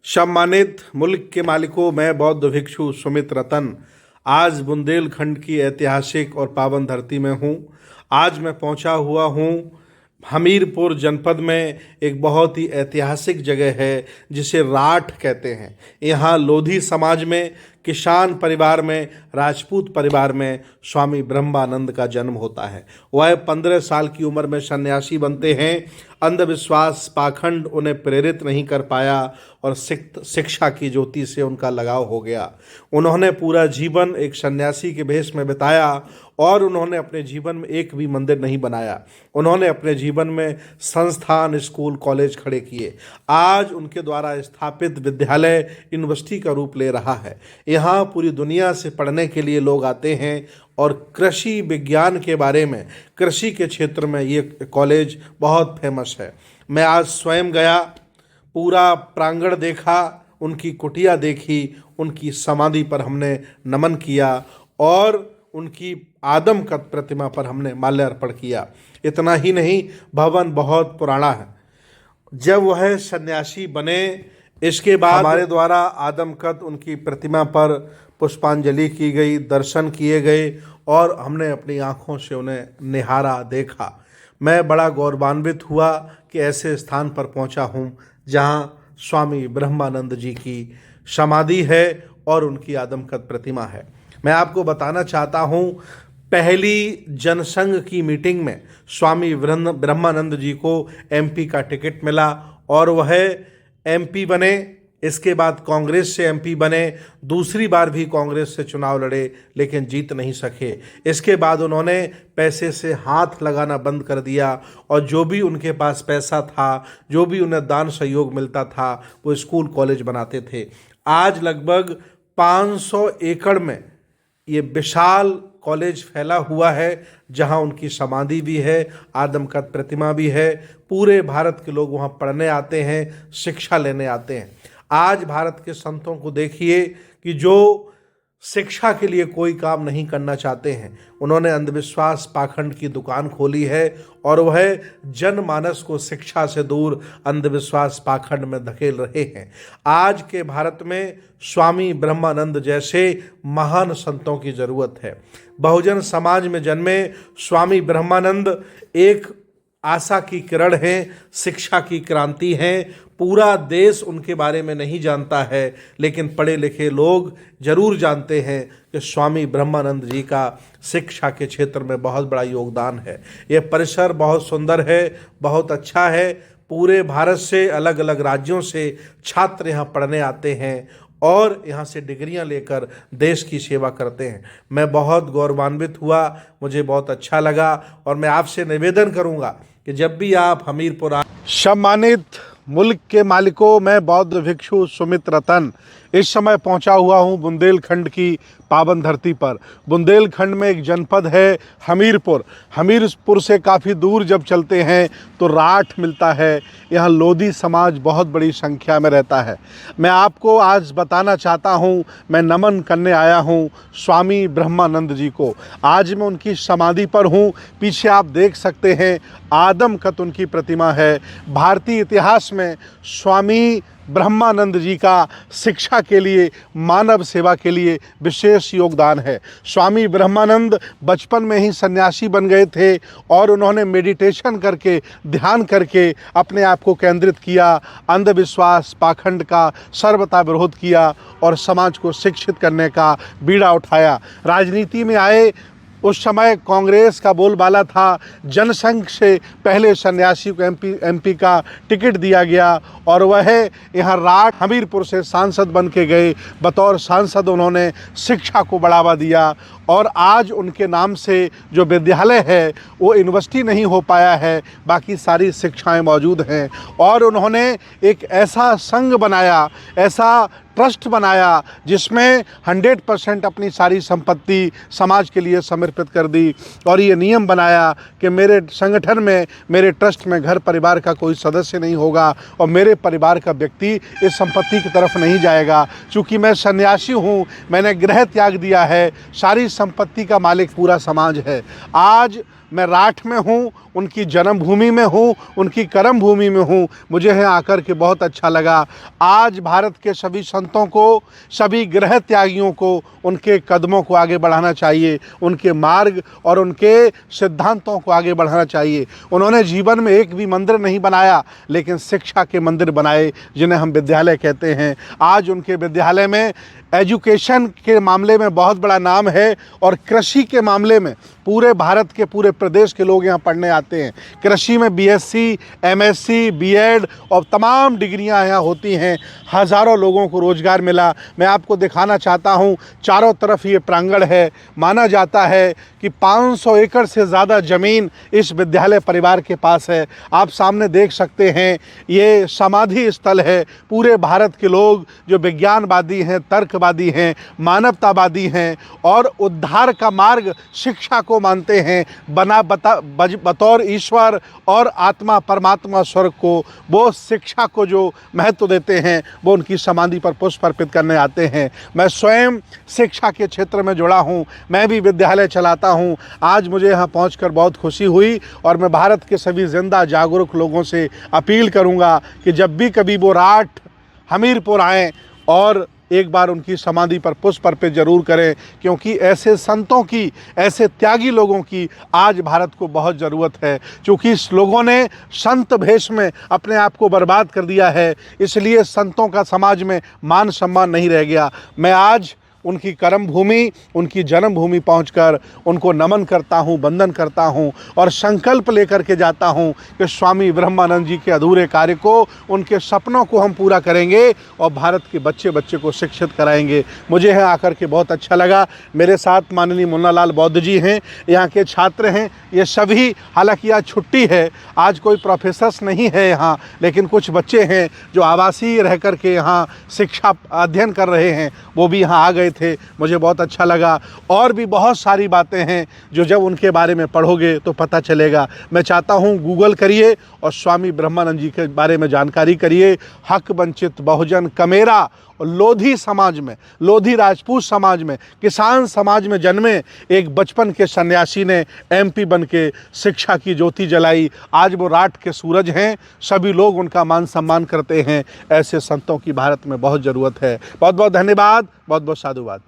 सम्मानित मुल्क के मालिकों, मैं बौद्ध भिक्षु सुमित रतन आज बुंदेलखंड की ऐतिहासिक और पावन धरती में हूँ। आज मैं पहुँचा हुआ हूँ हमीरपुर जनपद में। एक बहुत ही ऐतिहासिक जगह है जिसे राठ कहते हैं। यहाँ लोधी समाज में, किसान परिवार में, राजपूत परिवार में स्वामी ब्रह्मानंद का जन्म होता है। वह 15 साल की उम्र में सन्यासी बनते हैं। अंधविश्वास पाखंड उन्हें प्रेरित नहीं कर पाया और शिक्षा की ज्योति से उनका लगाव हो गया। उन्होंने पूरा जीवन एक सन्यासी के भेष में बिताया और उन्होंने अपने जीवन में एक भी मंदिर नहीं बनाया। उन्होंने अपने जीवन में संस्थान, स्कूल, कॉलेज खड़े किए। आज उनके द्वारा स्थापित विद्यालय यूनिवर्सिटी का रूप ले रहा है। यहाँ पूरी दुनिया से पढ़ने के लिए लोग आते हैं और कृषि विज्ञान के बारे में, कृषि के क्षेत्र में ये कॉलेज बहुत फेमस है। मैं आज स्वयं गया, पूरा प्रांगण देखा, उनकी कुटिया देखी, उनकी समाधि पर हमने नमन किया और उनकी आदमकद प्रतिमा पर हमने माल्यार्पण किया। इतना ही नहीं, भवन बहुत पुराना है। जब वह सन्यासी बने, इसके बाद हमारे द्वारा आदमकद उनकी प्रतिमा पर पुष्पांजलि की गई, दर्शन किए गए और हमने अपनी आँखों से उन्हें निहारा, देखा। मैं बड़ा गौरवान्वित हुआ कि ऐसे स्थान पर पहुंचा हूं जहां स्वामी ब्रह्मानंद जी की समाधि है और उनकी आदमकद प्रतिमा है। मैं आपको बताना चाहता हूं, पहली जनसंघ की मीटिंग में स्वामी ब्रह्मानंद जी को एमपी का टिकट मिला और वह एमपी बने। इसके बाद कांग्रेस से एमपी बने, दूसरी बार भी कांग्रेस से चुनाव लड़े लेकिन जीत नहीं सके। इसके बाद उन्होंने पैसे से हाथ लगाना बंद कर दिया और जो भी उनके पास पैसा था, जो भी उन्हें दान सहयोग मिलता था, वो स्कूल कॉलेज बनाते थे। आज लगभग 500 एकड़ में ये विशाल कॉलेज फैला हुआ है जहां उनकी समाधि भी है, आदमकद प्रतिमा भी है। पूरे भारत के लोग वहां पढ़ने आते हैं, शिक्षा लेने आते हैं। आज भारत के संतों को देखिए कि जो शिक्षा के लिए कोई काम नहीं करना चाहते हैं, उन्होंने अंधविश्वास पाखंड की दुकान खोली है और वह जनमानस को शिक्षा से दूर अंधविश्वास पाखंड में धकेल रहे हैं। आज के भारत में स्वामी ब्रह्मानंद जैसे महान संतों की जरूरत है। बहुजन समाज में जन्मे स्वामी ब्रह्मानंद एक आशा की किरण है, शिक्षा की क्रांति है। पूरा देश उनके बारे में नहीं जानता है, लेकिन पढ़े लिखे लोग जरूर जानते हैं कि स्वामी ब्रह्मानंद जी का शिक्षा के क्षेत्र में बहुत बड़ा योगदान है। ये परिसर बहुत सुंदर है, बहुत अच्छा है। पूरे भारत से, अलग अलग राज्यों से छात्र यहाँ पढ़ने आते हैं और यहाँ से डिग्रियाँ लेकर देश की सेवा करते हैं। मैं बहुत गौरवान्वित हुआ, मुझे बहुत अच्छा लगा और मैं आपसे निवेदन करूँगा कि जब भी आप हमीरपुर सम्मानित मुल्क के मालिकों, मैं बौद्ध भिक्षु सुमित रतन इस समय पहुंचा हुआ हूं बुंदेलखंड की पावन धरती पर। बुंदेलखंड में एक जनपद है हमीरपुर। हमीरपुर से काफ़ी दूर जब चलते हैं तो राठ मिलता है। यहाँ लोधी समाज बहुत बड़ी संख्या में रहता है। मैं आपको आज बताना चाहता हूँ, मैं नमन करने आया हूँ स्वामी ब्रह्मानंद जी को। आज मैं उनकी समाधि पर हूँ। पीछे आप देख सकते हैं आदमकद उनकी प्रतिमा है। भारतीय इतिहास में स्वामी ब्रह्मानंद जी का शिक्षा के लिए, मानव सेवा के लिए विशेष योगदान है। स्वामी ब्रह्मानंद बचपन में ही सन्यासी बन गए थे और उन्होंने मेडिटेशन करके, ध्यान करके अपने आप को केंद्रित किया, अंधविश्वास पाखंड का सर्वथा विरोध किया और समाज को शिक्षित करने का बीड़ा उठाया। राजनीति में आए, उस समय कांग्रेस का बोलबाला था, जनसंघ से पहले सन्यासी को एमपी का टिकट दिया गया और वह यहाँ राठ हमीरपुर से सांसद बन के गए। बतौर सांसद उन्होंने शिक्षा को बढ़ावा दिया और आज उनके नाम से जो विद्यालय है वो यूनिवर्सिटी नहीं हो पाया है, बाकी सारी शिक्षाएं मौजूद हैं। और उन्होंने एक ऐसा संघ बनाया, ऐसा ट्रस्ट बनाया जिसमें 100% अपनी सारी संपत्ति समाज के लिए समर्पित कर दी और ये नियम बनाया कि मेरे संगठन में, मेरे ट्रस्ट में घर परिवार का कोई सदस्य नहीं होगा और मेरे परिवार का व्यक्ति इस संपत्ति की तरफ नहीं जाएगा। चूँकि मैं सन्यासी हूँ, मैंने गृह त्याग दिया है, सारी संपत्ति का मालिक पूरा समाज है। आज मैं राठ में हूँ, उनकी जन्मभूमि में हूँ, उनकी कर्म भूमि में हूँ। मुझे यहाँ आकर के बहुत अच्छा लगा। आज भारत के सभी संतों को, सभी ग्रह त्यागियों को उनके कदमों को आगे बढ़ाना चाहिए, उनके मार्ग और उनके सिद्धांतों को आगे बढ़ाना चाहिए। उन्होंने जीवन में एक भी मंदिर नहीं बनाया, लेकिन शिक्षा के मंदिर बनाए, जिन्हें हम विद्यालय कहते हैं। आज उनके विद्यालय में एजुकेशन के मामले में बहुत बड़ा नाम है और कृषि के मामले में पूरे भारत के पूरे प्रदेश के लोग यहाँ पढ़ने आते हैं। कृषि में बीएससी, एमएससी, बीएड और तमाम डिग्रियाँ यहाँ होती हैं। हज़ारों लोगों को रोज़गार मिला। मैं आपको दिखाना चाहता हूँ, चारों तरफ ये प्रांगण है। माना जाता है कि 500 एकड़ से ज़्यादा ज़मीन इस विद्यालय परिवार के पास है। आप सामने देख सकते हैं, ये समाधि स्थल है। पूरे भारत के लोग जो विज्ञानवादी हैं, तर्कवादी हैं, मानवतावादी हैं और उद्धार का मार्ग शिक्षा को मानते हैं, बतौर ईश्वर और आत्मा परमात्मा स्वर्ग को, वो शिक्षा को जो महत्व देते हैं, वो उनकी समाधि पर पुष्प अर्पित करने आते हैं। मैं स्वयं शिक्षा के क्षेत्र में जुड़ा हूँ, मैं भी विद्यालय चलाता हूँ। आज मुझे यहाँ पहुँचकर बहुत खुशी हुई और मैं भारत के सभी जिंदा जागरूक लोगों से अपील करूँगा कि जब भी कभी वो राठ हमीरपुर आएँ और एक बार उनकी समाधि पर पुष्प अर्पित जरूर करें, क्योंकि ऐसे संतों की, ऐसे त्यागी लोगों की आज भारत को बहुत ज़रूरत है। क्योंकि इस लोगों ने संत भेष में अपने आप को बर्बाद कर दिया है, इसलिए संतों का समाज में मान सम्मान नहीं रह गया। मैं आज उनकी कर्म भूमि, उनकी जन्मभूमि पहुंचकर उनको नमन करता हूं, वंदन करता हूं और संकल्प लेकर के जाता हूं कि स्वामी ब्रह्मानंद जी के अधूरे कार्य को, उनके सपनों को हम पूरा करेंगे और भारत के बच्चे बच्चे को शिक्षित कराएंगे। मुझे यहाँ आकर के बहुत अच्छा लगा। मेरे साथ माननीय मुन्नालाल बौद्ध जी हैं, यहाँ के छात्र हैं। ये सभी, हालांकि आज छुट्टी है, आज कोई प्रोफेसर्स नहीं है यहाँ, लेकिन कुछ बच्चे हैं जो आवासीय रह कर के यहाँ शिक्षा अध्ययन कर रहे हैं, वो भी यहाँ आ गए थे। मुझे बहुत अच्छा लगा। और भी बहुत सारी बातें हैं जो जब उनके बारे में पढ़ोगे तो पता चलेगा। मैं चाहता हूँ गूगल करिए और स्वामी ब्रह्मानंद जी के बारे में जानकारी करिए। हक वंचित बहुजन कमेरा और लोधी समाज में, लोधी राजपूत समाज में, किसान समाज में जन्मे एक बचपन के सन्यासी ने एमपी बन के शिक्षा की ज्योति जलाई। आज वो राठ के सूरज हैं, सभी लोग उनका मान सम्मान करते हैं। ऐसे संतों की भारत में बहुत ज़रूरत है। बहुत बहुत धन्यवाद, बहुत बहुत साधुवाद।